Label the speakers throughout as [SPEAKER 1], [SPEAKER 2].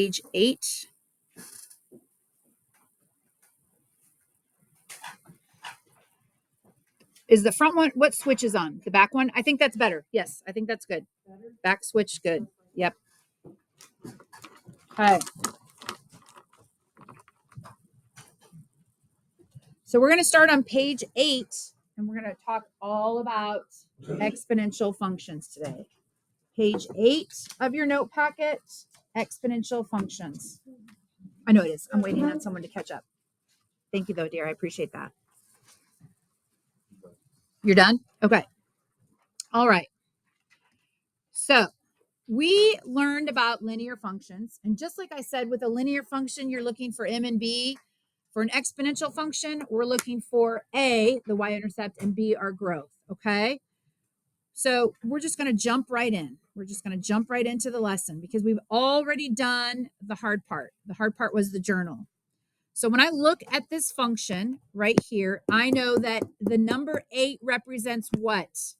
[SPEAKER 1] Page 8. Is the front one, what switch is on? The back one? I think that's better. Yes, I think that's good. Back switch, good. Yep. Okay. So we're going to start on page 8, and we're going to talk all about exponential functions today. Page 8 of your note packet, exponential functions. I know it is. I'm waiting on someone to catch up. Thank you, though, dear. I appreciate that. You're done? Okay. All right. So we learned about linear functions. And just like I said, with a linear function, you're looking for m and b. For an exponential function, we're looking for a, the y-intercept, and b, our growth. Okay? So we're just going to jump right in. We're just going to jump right into the lesson because we've already done the hard part. The hard part was the journal. So when I look at this function right here, I know that the number 8 represents what?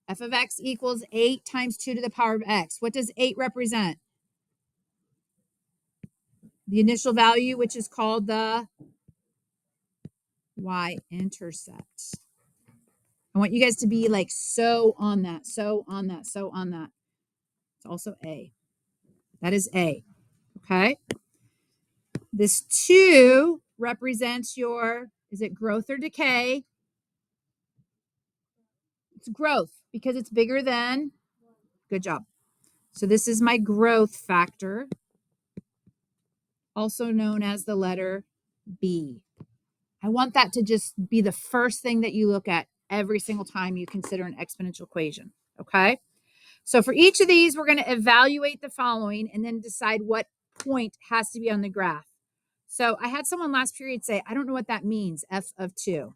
[SPEAKER 1] F of x equals 8 times 2 to the power of x. What does 8 represent? The initial value, which is called the y-intercept. I want you guys to be like so on that, so on that, so on that. It's also a. That is a. Okay? This 2 represents your, is it growth or decay? It's growth because it's bigger than, good job. So this is my growth factor, also known as the letter B. I want that to just be the first thing that you look at every single time you consider an exponential equation, okay? So for each of these, we're going to evaluate the following and then decide what point has to be on the graph. So I had someone last period say, I don't know what that means, f of 2.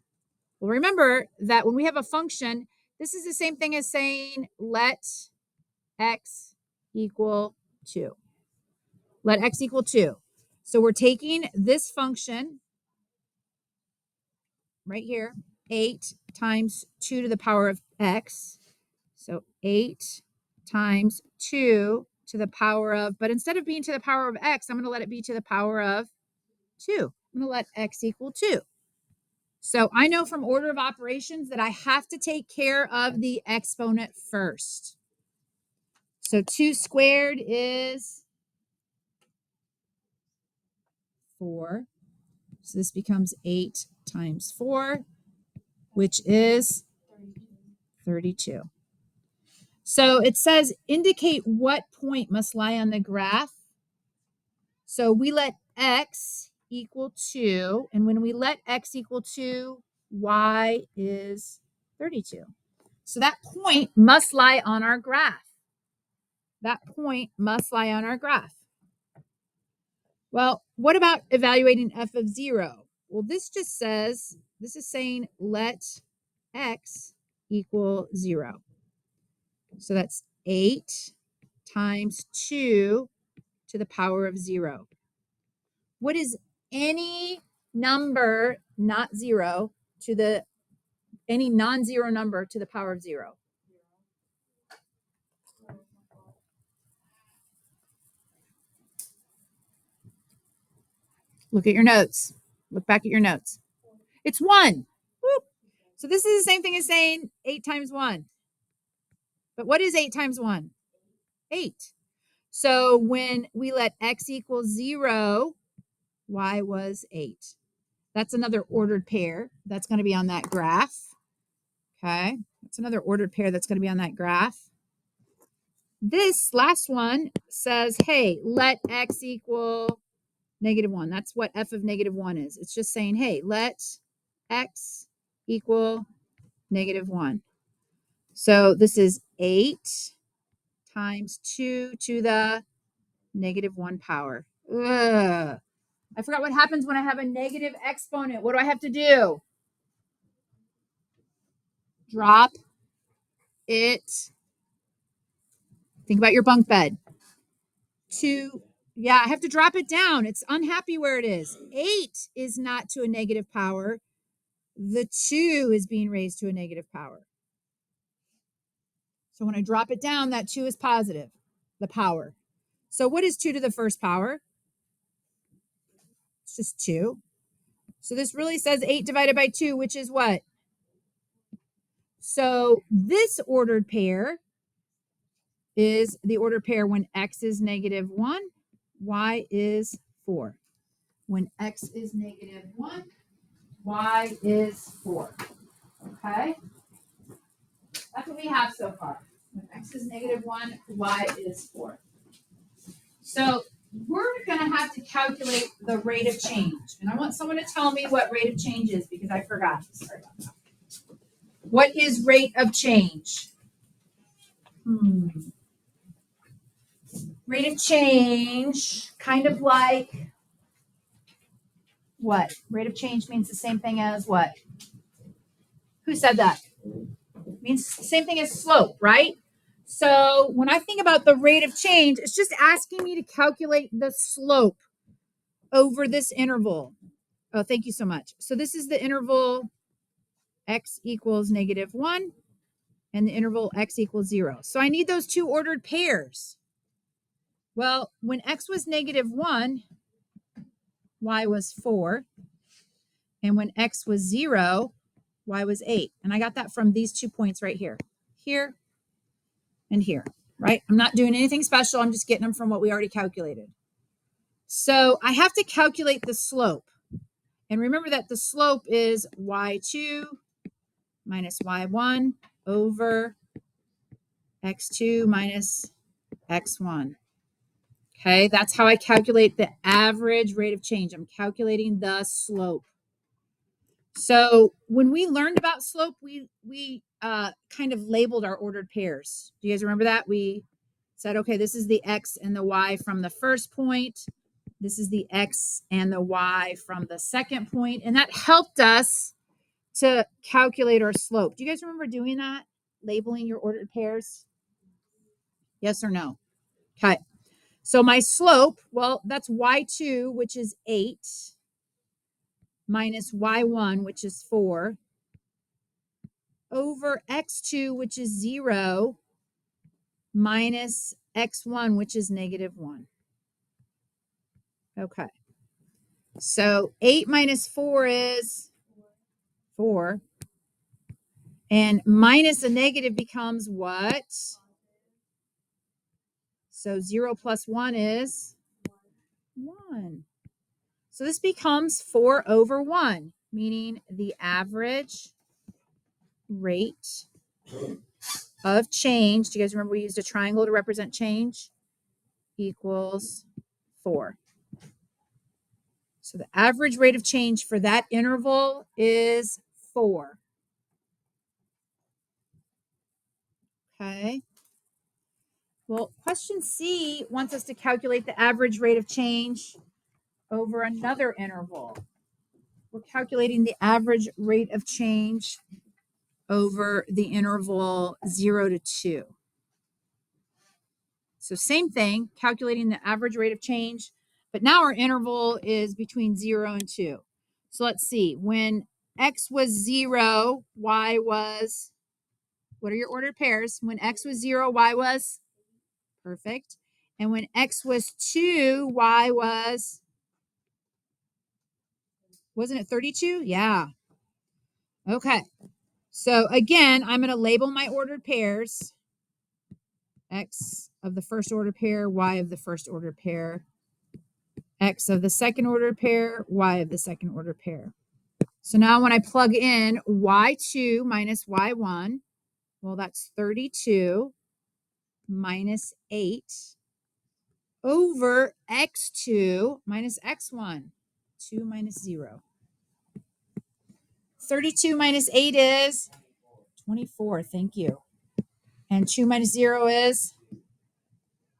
[SPEAKER 1] Well, remember that when we have a function, this is the same thing as saying let x equal 2. Let x equal 2. So we're taking this function right here, 8 times 2 to the power of x. So 8 times 2 to the power of, but instead of being to the power of x, I'm going to let it be to the power of 2. I'm going to let x equal 2. So I know from order of operations that I have to take care of the exponent first. So 2 squared is 4. So this becomes 8 times 4, which is 32. So it says indicate what point must lie on the graph. So we let x equal 2. And when we let x equal 2, y is 32. So that point must lie on our graph. That point must lie on our graph. Well, what about evaluating f of 0? Well, this just says, this is saying let x equal 0. So that's 8 times 2 to the power of 0. What is any number not 0 to the, any non-zero number to the power of 0? Look at your notes. Look back at your notes. It's 1. Whoop. So this is the same thing as saying 8 times 1. But what is 8 times 1? 8. So when we let x equal 0, y was 8. That's another ordered pair that's going to be on that graph. Okay, that's another ordered pair that's going to be on that graph. This last one says, hey, let x equal -1. That's what f of -1 is. It's just saying, hey, let x equal -1. So this is 8 times 2 to the -1 power. Ugh. I forgot what happens when I have a negative exponent. What do I have to do? Drop it. Think about your bunk bed. 2. Yeah, I have to drop it down. It's unhappy where it is. 8 is not to a negative power. The 2 is being raised to a negative power. So when I drop it down, that 2 is positive, the power. So what is 2 to the first power? It's just 2. So this really says 8 divided by 2, which is what? So this ordered pair is the ordered pair when x is -1, y is 4. When x is -1, y is 4. Okay? That's what we have so far. When x is -1, y is 4. So we're going to have to calculate the rate of change. And I want someone to tell me what rate of change is because I forgot. Sorry about that. What is rate of change? Rate of change, kind of like what? Rate of change means the same thing as what? Who said that? It means the same thing as slope, right? So when I think about the rate of change, it's just asking me to calculate the slope over this interval. Oh, thank you so much. So this is the interval x equals -1 and the interval x equals 0. So I need those two ordered pairs. Well, when x was -1, y was 4. And when x was 0, y was 8. And I got that from these 2 points right here. Here and here, right? I'm not doing anything special. I'm just getting them from what we already calculated. So I have to calculate the slope. And remember that the slope is y2 minus y1 over x2 minus x1. Okay, that's how I calculate the average rate of change. I'm calculating the slope. So when we learned about slope, we kind of labeled our ordered pairs. Do you guys remember that? We said, okay, this is the x and the y from the first point. This is the x and the y from the second point. And that helped us to calculate our slope. Do you guys remember doing that? Labeling your ordered pairs? Yes or no? Okay. So my slope, well, that's y2, which is 8, minus y1, which is 4, over x2, which is 0, minus x1, which is -1. Okay. So 8 minus 4 is 4. And minus a negative becomes what? So 0 plus 1 is 1. So this becomes 4 over 1, meaning the average rate of change. Do you guys remember we used a triangle to represent change? Equals 4. So the average rate of change for that interval is 4. Okay. Well, question C wants us to calculate the average rate of change over another interval. We're calculating the average rate of change over the interval 0 to 2. So same thing, calculating the average rate of change, but now our interval is between 0 and 2. So let's see, when x was 0, y was, what are your ordered pairs? When x was 0, y was? Perfect. And when x was 2, y was, wasn't it 32? Yeah. Okay. So again, I'm going to label my ordered pairs. X of the first order pair, y of the first order pair, x of the second order pair, y of the second order pair. So now when I plug in y2 minus y1, well, that's 32 minus 8 over x2 minus x1, 2 minus 0. 32 minus 8 is 24. Thank you. And 2 minus 0 is?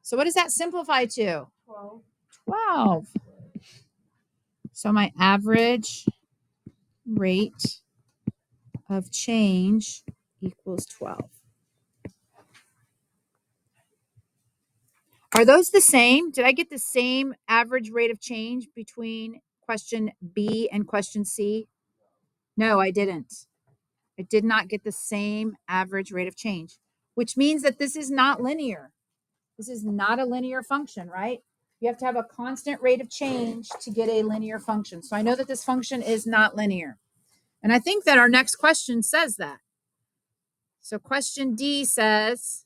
[SPEAKER 1] So what does that simplify to? 12. So my average rate of change equals 12. Are those the same? Did I get the same average rate of change between question B and question C? No, I didn't. I did not get the same average rate of change, which means that this is not linear. This is not a linear function, right? You have to have a constant rate of change to get a linear function. So I know that this function is not linear. And I think that our next question says that. So question D says,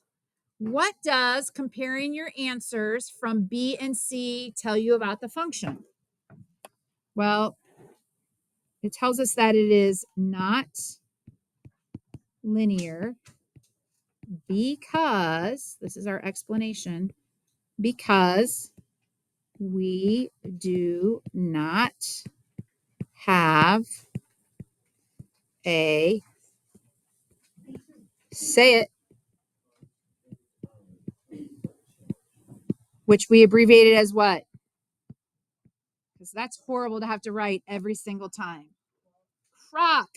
[SPEAKER 1] what does comparing your answers from B and C tell you about the function? Well, it tells us that it is not linear because, this is our explanation, because we do not have a, say it, which we abbreviated as what? Because that's horrible to have to write every single time. Croc.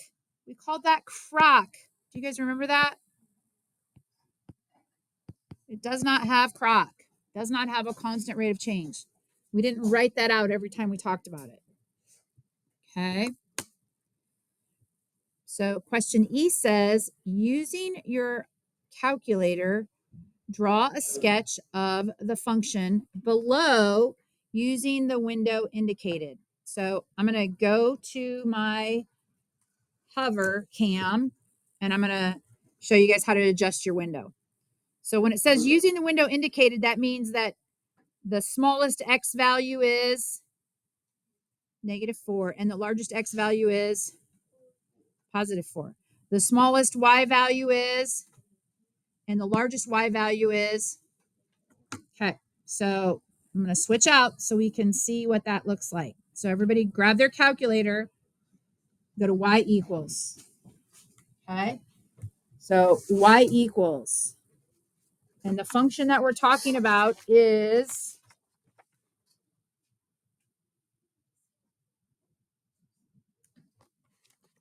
[SPEAKER 1] We called that croc. Do you guys remember that? It does not have croc. Does not have a constant rate of change. We didn't write that out every time we talked about it. Okay. So question E says, using your calculator, draw a sketch of the function below using the window indicated. So I'm going to go to my hover cam and I'm going to show you guys how to adjust your window. So when it says using the window indicated, that means that the smallest x value is -4 and the largest x value is +4. The smallest y value is, and the largest y value is. Okay, so I'm going to switch out so we can see what that looks like. So everybody grab their calculator, go to y equals. Okay, so y equals. And the function that we're talking about is,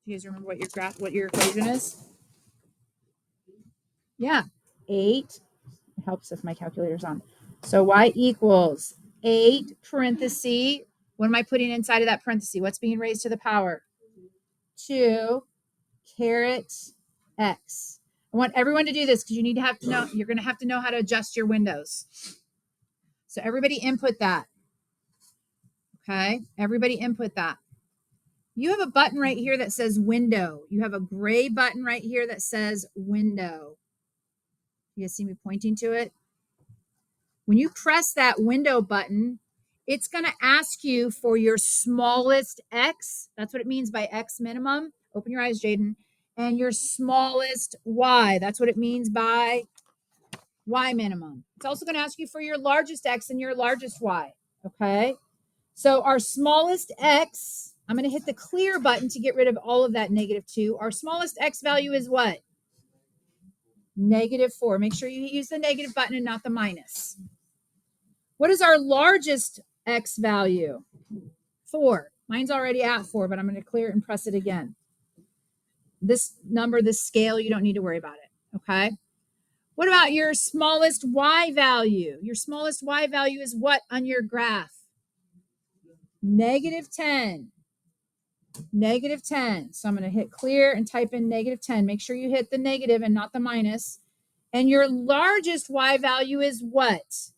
[SPEAKER 1] do you guys remember what your equation is? Yeah, 8. It helps if my calculator's on. So y equals 8 parenthesis. What am I putting inside of that parenthesis? What's being raised to the power? 2 caret x. I want everyone to do this because you're going to have to know how to adjust your windows. So everybody input that. Okay, everybody input that. You have a button right here that says window. You have a gray button right here that says window. You guys see me pointing to it? When you press that window button, it's going to ask you for your smallest x. That's what it means by x minimum. Open your eyes, Jaden. And your smallest y. That's what it means by y minimum. It's also going to ask you for your largest x and your largest y. Okay. So our smallest x, I'm going to hit the clear button to get rid of all of that -2. Our smallest x value is what? -4. Make sure you use the negative button and not the minus. What is our largest x value? 4. Mine's already at 4, but I'm going to clear it and press it again. This number, this scale, you don't need to worry about it. Okay. What about your smallest y value? Your smallest y value is what on your graph? -10. -10. So I'm going to hit clear and type in -10. Make sure you hit the negative and not the minus. And your largest y value is what?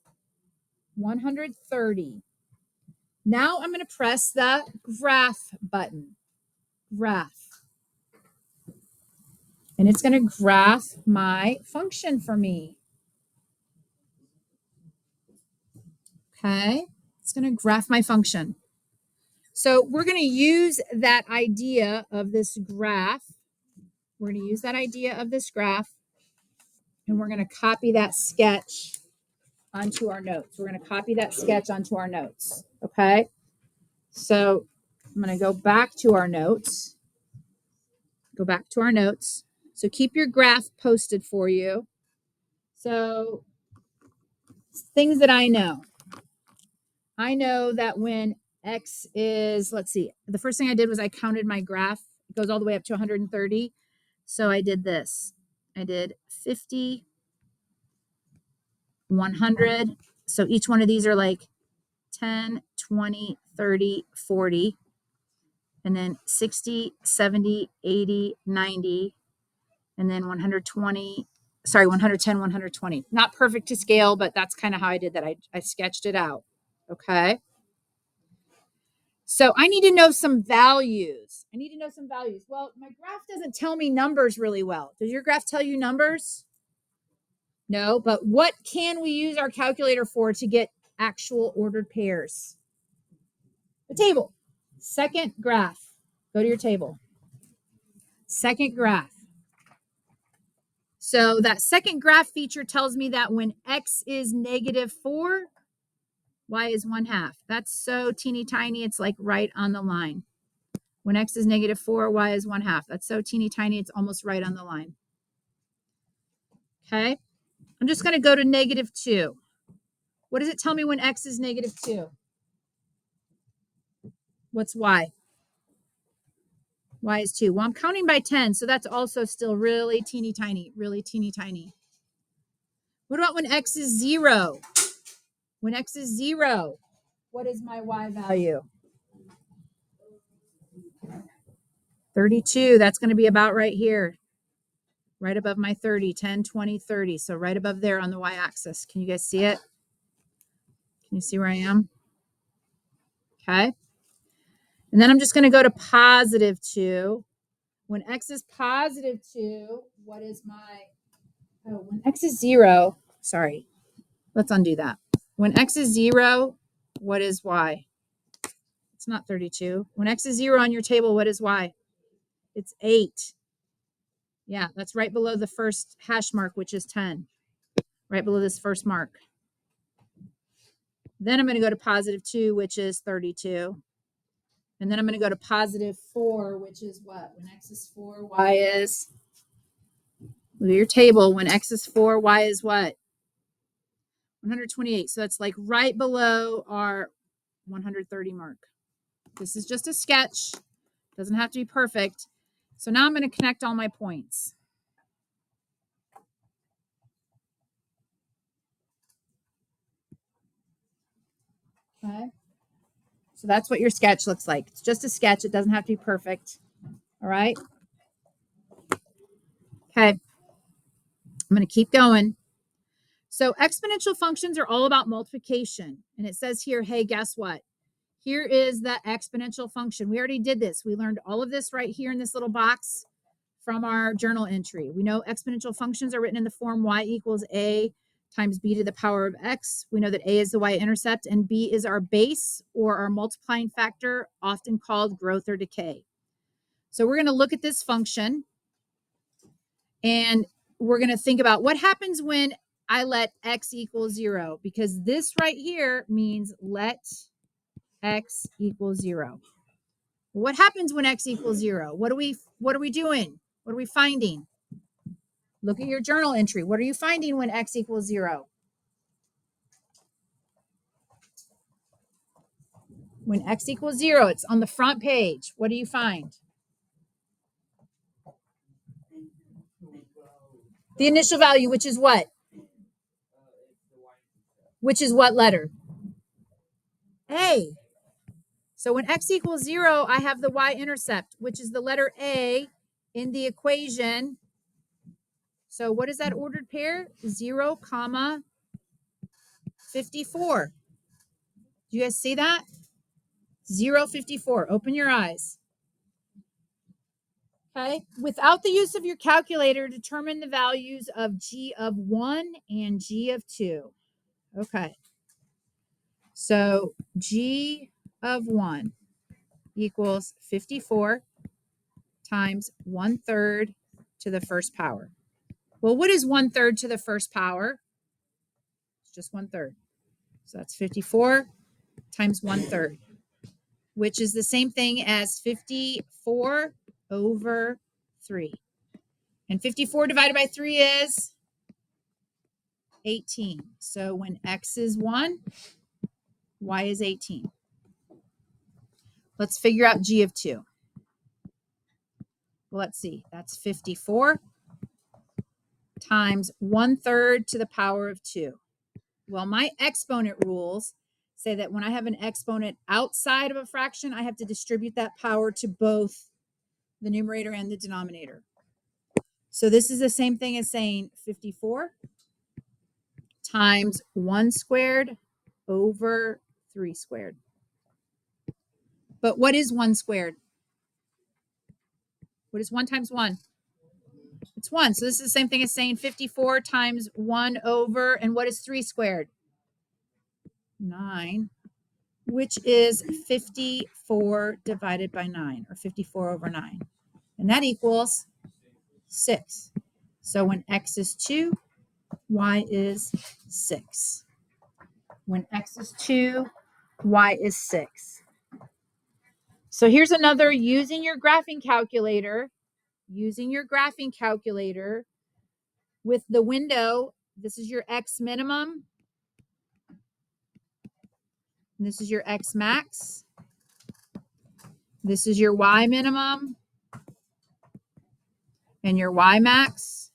[SPEAKER 1] 130. Now I'm going to press the graph button. Graph. And it's going to graph my function for me. Okay. It's going to graph my function. So we're going to use that idea of this graph. We're going to use that idea of this graph, and we're going to copy that sketch onto our notes. We're going to copy that sketch onto our notes. Okay. So I'm going to go back to our notes. Go back to our notes. So keep your graph posted for you. So things that I know. I know that when x is, let's see, the first thing I did was I counted my graph. It goes all the way up to 130. So I did this. I did 50, 100. So each one of these are like 10, 20, 30, 40. And then 60, 70, 80, 90. And then 120, sorry, 110, 120. Not perfect to scale, but that's kind of how I did that. I sketched it out. Okay. So I need to know some values. Well, my graph doesn't tell me numbers really well. Does your graph tell you numbers? No, but what can we use our calculator for to get actual ordered pairs? The table. Second graph. Go to your table. Second graph. So that second graph feature tells me that when x is -4, y is 1/2. That's so teeny tiny, it's like right on the line. When x is -4, y is 1/2. That's so teeny tiny, it's almost right on the line. Okay, I'm just going to go to -2. What does it tell me when x is -2? What's y? Y is 2. Well, I'm counting by 10, so that's also still really teeny tiny, really teeny tiny. What about when x is 0? When x is 0, what is my y value? 32. That's going to be about right here, right above my 30, 10, 20, 30. So right above there on the y-axis. Can you guys see it? Can you see where I am? Okay. And then I'm just going to go to +2. When x is +2, what is my, when x is 0, sorry, let's undo that. When x is 0, what is y? It's not 32. When x is 0 on your table, what is y? It's 8. Yeah, that's right below the first hash mark, which is 10. Right below this first mark. Then I'm going to go to +2, which is 32. And then I'm going to go to +4, which is what? When x is 4, y is, look at your table. When x is 4, y is what? 128. So that's like right below our 130 mark. This is just a sketch. Doesn't have to be perfect. So now I'm going to connect all my points. Okay. So that's what your sketch looks like. It's just a sketch. It doesn't have to be perfect. All right. Okay. I'm going to keep going. So exponential functions are all about multiplication. And it says here, hey, guess what? Here is the exponential function. We already did this. We learned all of this right here in this little box from our journal entry. We know exponential functions are written in the form y equals a times b to the power of x. We know that a is the y-intercept and b is our base or our multiplying factor, often called growth or decay. So we're going to look at this function and we're going to think about what happens when I let x equal 0, because this right here means let x equal 0. What happens when x equals 0? What are we doing? What are we finding? Look at your journal entry. What are you finding when x equals 0? When x equals 0, it's on the front page. What do you find? The initial value, which is what? Which is what letter? A. So when x equals 0, I have the y-intercept, which is the letter A in the equation. So what is that ordered pair? 0, 54. Do you guys see that? 0, 54. Open your eyes. Okay. Without the use of your calculator, determine the values of g of 1 and g of 2. Okay. So g of 1 equals 54 times 1/3 to the first power. Well, what is 1/3 to the first power? It's just 1/3. So that's 54 times 1/3, which is the same thing as 54 over 3. And 54 divided by 3 is 18. So when x is 1, y is 18. Let's figure out g of 2. Well, let's see. That's 54 times 1/3 to the power of 2. Well, my exponent rules say that when I have an exponent outside of a fraction, I have to distribute that power to both the numerator and the denominator. So this is the same thing as saying 54 times 1 squared over 3 squared. But what is 1 squared? What is 1 times 1? It's 1. So this is the same thing as saying 54 times 1 over, and what is 3 squared? 9, which is 54 divided by 9, or 54 over 9. And that equals 6. So when x is 2, y is 6. When x is 2, y is 6. So here's another using your graphing calculator. Using your graphing calculator with the window. This is your x minimum. And this is your x max. This is your y minimum and your y max.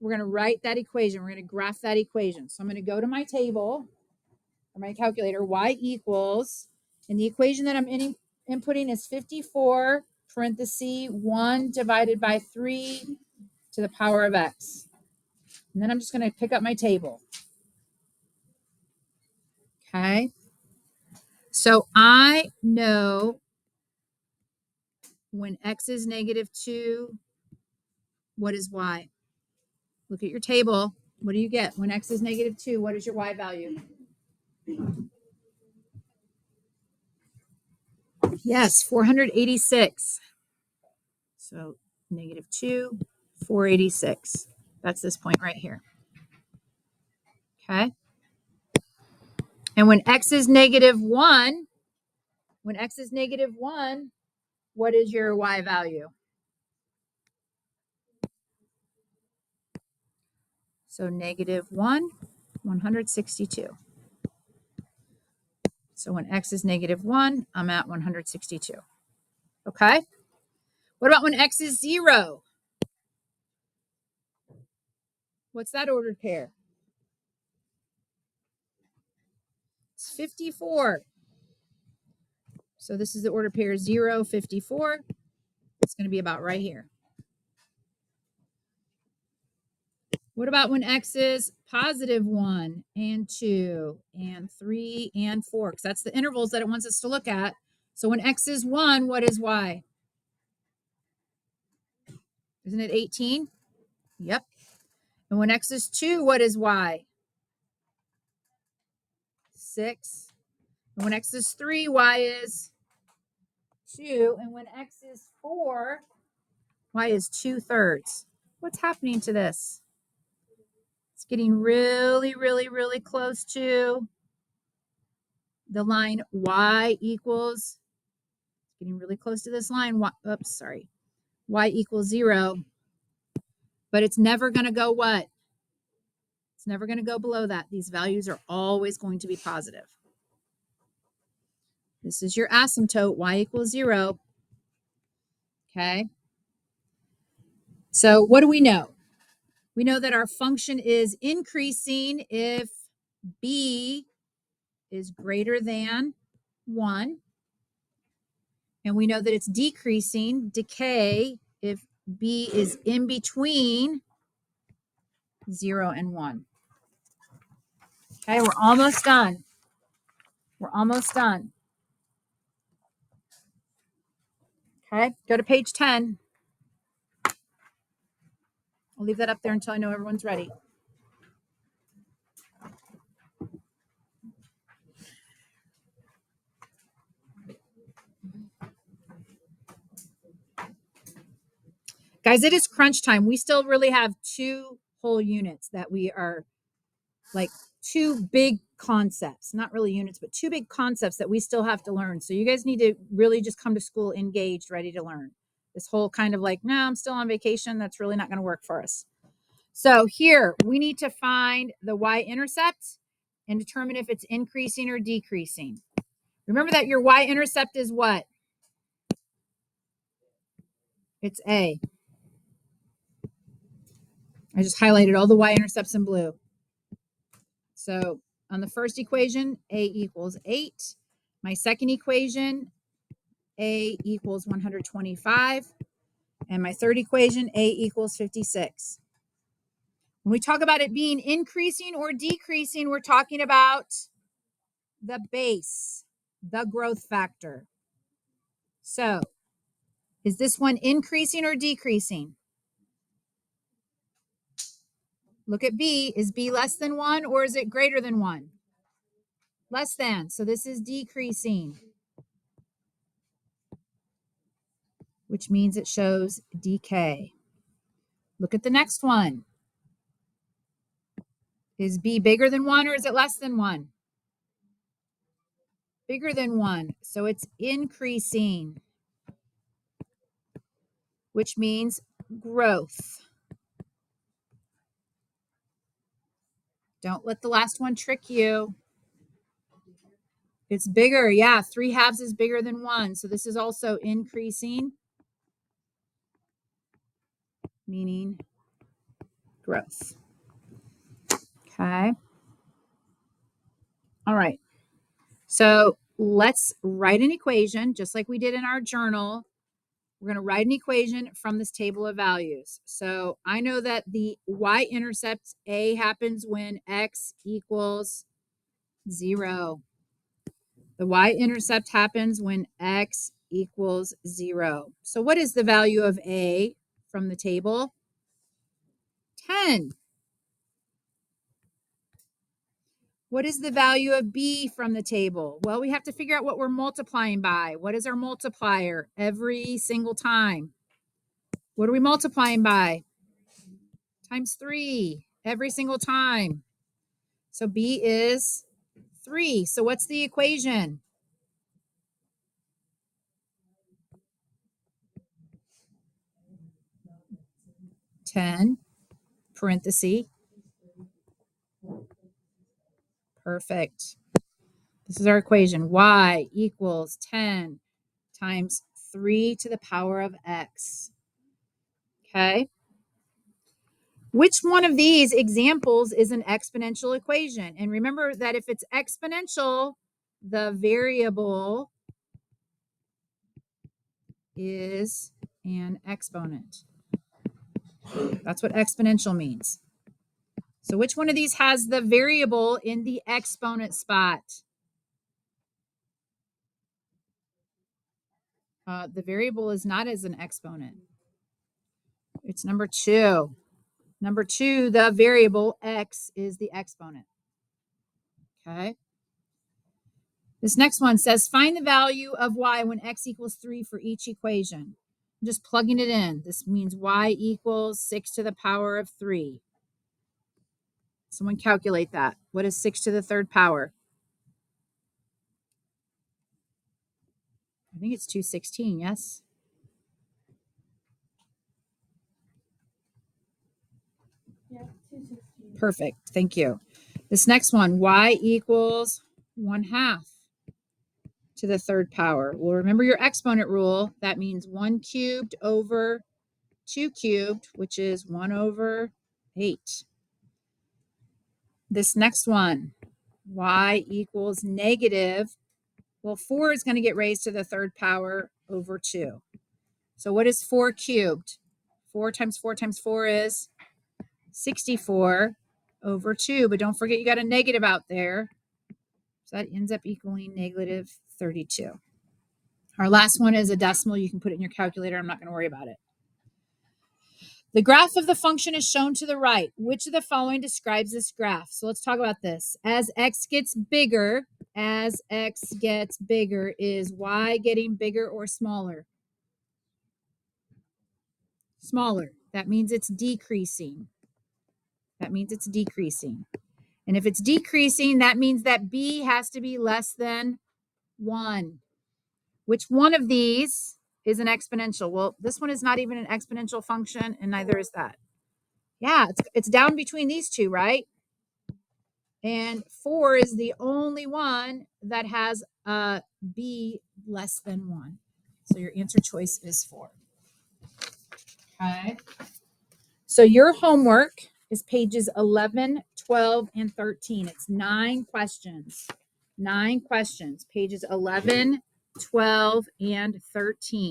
[SPEAKER 1] We're going to write that equation. We're going to graph that equation. So I'm going to go to my table or my calculator. Y equals, and the equation that I'm inputting is 54 parenthesis 1 divided by 3 to the power of x. And then I'm just going to pick up my table. Okay. So I know when x is negative 2, what is y? Look at your table. What do you get? When x is negative 2, what is your y value? Yes, 486. So negative 2, 486. That's this point right here. Okay. And when x is negative 1, what is your y value? So negative 1, 162. So when x is negative 1, I'm at 162. Okay. What about when x is 0? What's that ordered pair? It's 54. So this is the ordered pair 0, 54. It's going to be about right here. What about when x is positive 1 and 2 and 3 and 4? Because that's the intervals that it wants us to look at. So when x is 1, what is y? Isn't it 18? Yep. And when x is 2, what is y? 6. And when x is 3, y is 2. And when x is 4, y is 2/3. What's happening to this? It's getting really, really, really close to the line y equals, getting really close to this line. Y equals 0. But it's never going to go what? It's never going to go below that. These values are always going to be positive. This is your asymptote, y equals 0. Okay. So what do we know? We know that our function is increasing if b is greater than 1. And we know that it's decreasing, decay, if b is in between 0 and 1. Okay, we're almost done. We're almost done. Okay, go to page 10. I'll leave that up there until I know everyone's ready. Guys, it is crunch time. We still really have 2 whole units that we are like 2 big concepts, not really units, but 2 big concepts that we still have to learn. So you guys need to really just come to school engaged, ready to learn. This whole kind of like, no, I'm still on vacation. That's really not going to work for us. So here we need to find the y-intercept and determine if it's increasing or decreasing. Remember that your y-intercept is what? It's A. I just highlighted all the y-intercepts in blue. So on the first equation, A equals 8. My second equation, A equals 125. And my third equation, A equals 56. When we talk about it being increasing or decreasing, we're talking about the base, the growth factor. So, is this one increasing or decreasing? Look at B. Is B less than 1 or is it greater than 1? Less than. So this is decreasing, which means it shows decay. Look at the next one. Is B bigger than 1 or is it less than 1? Bigger than 1. So it's increasing, which means growth. Don't let the last one trick you. It's bigger. Yeah, 3/2 is bigger than 1. So this is also increasing, meaning growth. Okay. All right. So let's write an equation just like we did in our journal. We're going to write an equation from this table of values. So I know that the y-intercept A happens when x equals 0. The y-intercept happens when x equals 0. So what is the value of A from the table? 10. What is the value of B from the table? Well, we have to figure out what we're multiplying by. What is our multiplier every single time? What are we multiplying by? Times 3 every single time. So B is 3. So what's the equation? (10) parenthesis. Perfect. This is our equation. Y equals 10 times 3 to the power of x. Okay. Which one of these examples is an exponential equation? And remember that if it's exponential, the variable is an exponent. That's what exponential means. So which one of these has the variable in the exponent spot? The variable is not as an exponent. It's number 2. Number 2, the variable x is the exponent. Okay. This next one says, find the value of y when x equals 3 for each equation. I'm just plugging it in. This means y equals 6 to the power of 3. Someone calculate that. What is 6 to the third power? I think it's 216, yes?
[SPEAKER 2] Yeah, 216.
[SPEAKER 1] Perfect. Thank you. This next one, y equals 1/2 to the third power. Well, remember your exponent rule. That means 1 cubed over 2 cubed, which is 1 over 8. This next one, y equals negative. Well, 4 is going to get raised to the third power over 2. So what is 4 cubed? 4 times 4 times 4 is 64 over 2. But don't forget you got a negative out there. So that ends up equaling negative 32. Our last one is a decimal. You can put it in your calculator. I'm not going to worry about it. The graph of the function is shown to the right. Which of the following describes this graph? So let's talk about this. As x gets bigger, is y getting bigger or smaller? Smaller. That means it's decreasing. And if it's decreasing, that means that b has to be less than 1. Which one of these is an exponential? Well, this one is not even an exponential function, and neither is that. Yeah, it's down between these two, right? And 4 is the only one that has a b less than 1. So your answer choice is 4. Okay. So your homework is pages 11, 12, and 13. It's 9 questions. 9 questions, pages 11, 12, and 13.